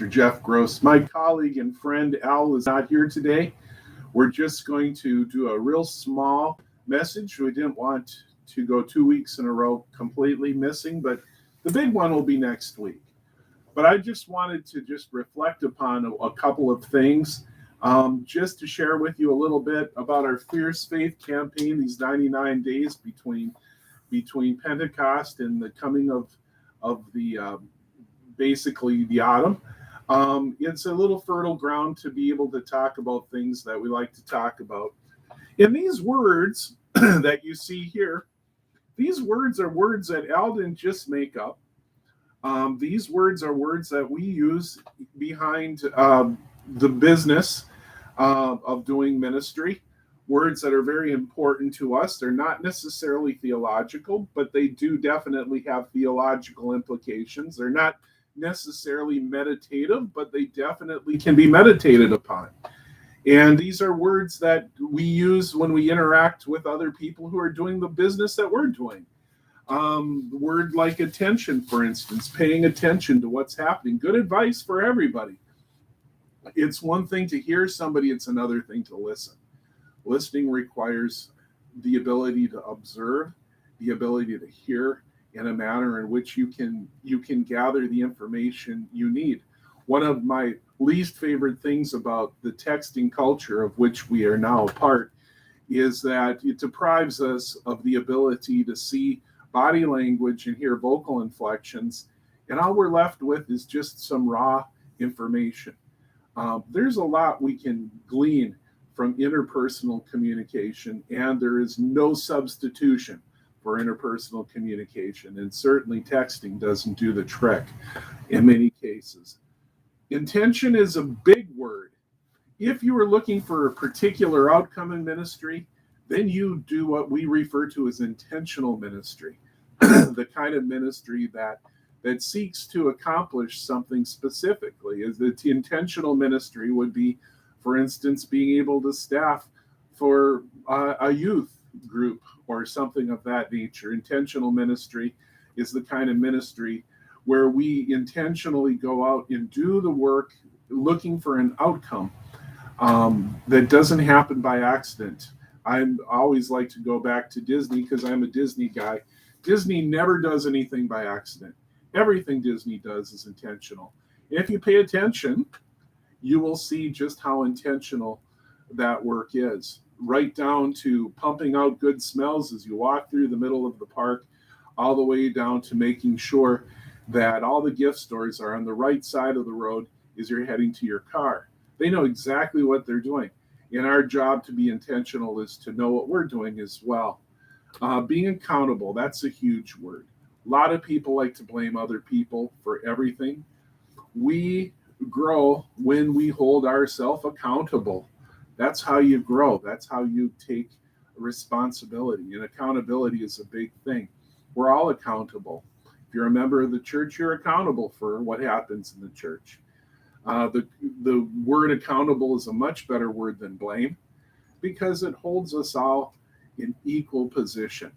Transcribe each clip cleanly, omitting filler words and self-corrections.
Jeff Gross. My colleague and friend Al is not here today. We're just going to do a real small message. We didn't want to go 2 weeks in a row completely missing, but the big one will be next week. But I just wanted to just reflect upon a couple of things, just to share with you a little bit about our Fierce Faith campaign, these 99 days between Pentecost and the coming of the basically the autumn. It's a little fertile ground to be able to talk about things that we like to talk about. And these words that you see here, these words are words that Al didn't just make up. These words are words that we use behind the business of doing ministry. Words that are very important to us. They're not necessarily theological, but they do definitely have theological implications. They're not necessarily meditative, but they definitely can be meditated upon. And these are words that we use when we interact with other people who are doing the business that we're doing. The word like attention, for instance, paying attention to what's happening. Good advice for everybody. It's one thing to hear somebody, it's another thing to listen. Listening requires the ability to observe, the ability to hear in a manner in which you can gather the information you need. One of my least favorite things about the texting culture of which we are now a part is that it deprives us of the ability to see body language and hear vocal inflections, and all we're left with is just some raw information. There's a lot we can glean from interpersonal communication, and there is no substitution for interpersonal communication, and certainly texting doesn't do the trick in many cases. Intention is a big word. If you are looking for a particular outcome in ministry, then you do what we refer to as intentional ministry, the kind of ministry that seeks to accomplish something specifically. Is that intentional ministry would be, for instance, being able to staff for a youth group or something of that nature. Intentional ministry is the kind of ministry where we intentionally go out and do the work looking for an outcome that doesn't happen by accident. I always like to go back to Disney because I'm a Disney guy. Disney never does anything by accident. Everything Disney does is intentional. If you pay attention, you will see just how intentional that work is, right down to pumping out good smells as you walk through the middle of the park, all the way down to making sure that all the gift stores are on the right side of the road as you're heading to your car. They know exactly what they're doing. And our job to be intentional is to know what we're doing as well. Being accountable, that's a huge word. A lot of people like to blame other people for everything. We grow when we hold ourselves accountable. That's how you grow. That's how you take responsibility. And accountability is a big thing. We're all accountable. If you're a member of the church, you're accountable for what happens in the church. The word accountable is a much better word than blame because it holds us all in equal position.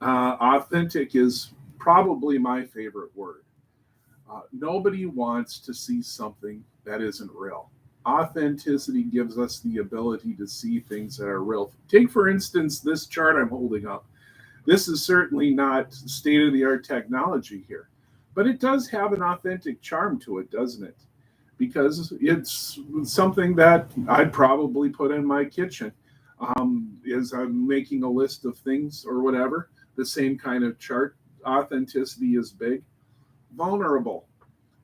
Authentic is probably my favorite word. Nobody wants to see something that isn't real. Authenticity gives us the ability to see things that are real. Take, for instance, this chart I'm holding up. This is certainly not state-of-the-art technology here, but it does have an authentic charm to it, doesn't it? Because it's something that I'd probably put in my kitchen as I'm making a list of things or whatever. The same kind of chart. Authenticity is big. Vulnerable.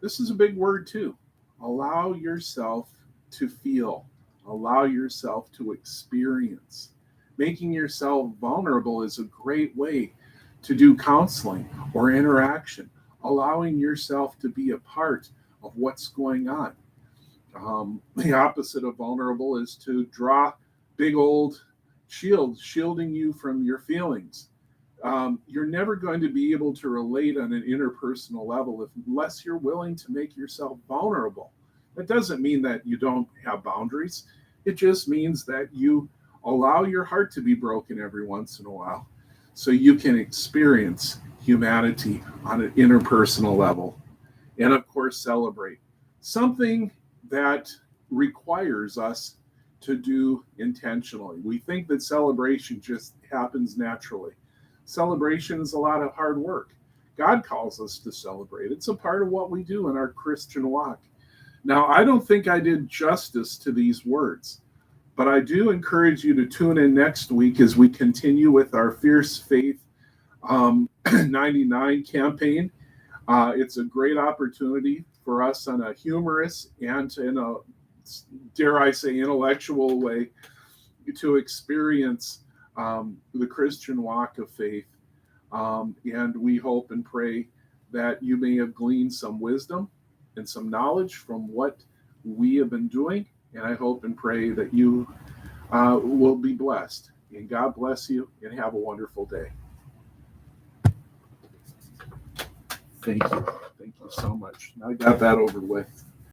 This is a big word too. Allow yourself to feel. Allow yourself to experience. Making yourself vulnerable is a great way to do counseling or interaction. Allowing yourself to be a part of what's going on. The opposite of vulnerable is to draw big old shields, shielding you from your feelings. You're never going to be able to relate on an interpersonal level unless you're willing to make yourself vulnerable. That doesn't mean that you don't have boundaries. It just means that you allow your heart to be broken every once in a while so you can experience humanity on an interpersonal level. And of course, celebrate. something that requires us to do intentionally. We think that celebration just happens naturally. Celebration is a lot of hard work. God calls us to celebrate. It's a part of what we do in our Christian walk. Now, I don't think I did justice to these words, but I do encourage you to tune in next week as we continue with our Fierce Faith 99 campaign. It's a great opportunity for us on a humorous and in a, dare I say, intellectual way to experience the Christian walk of faith. And we hope and pray that you may have gleaned some wisdom and some knowledge from what we have been doing. And I hope and pray that you will be blessed. And God bless you and have a wonderful day. Thank you. Thank you so much. I got that over with.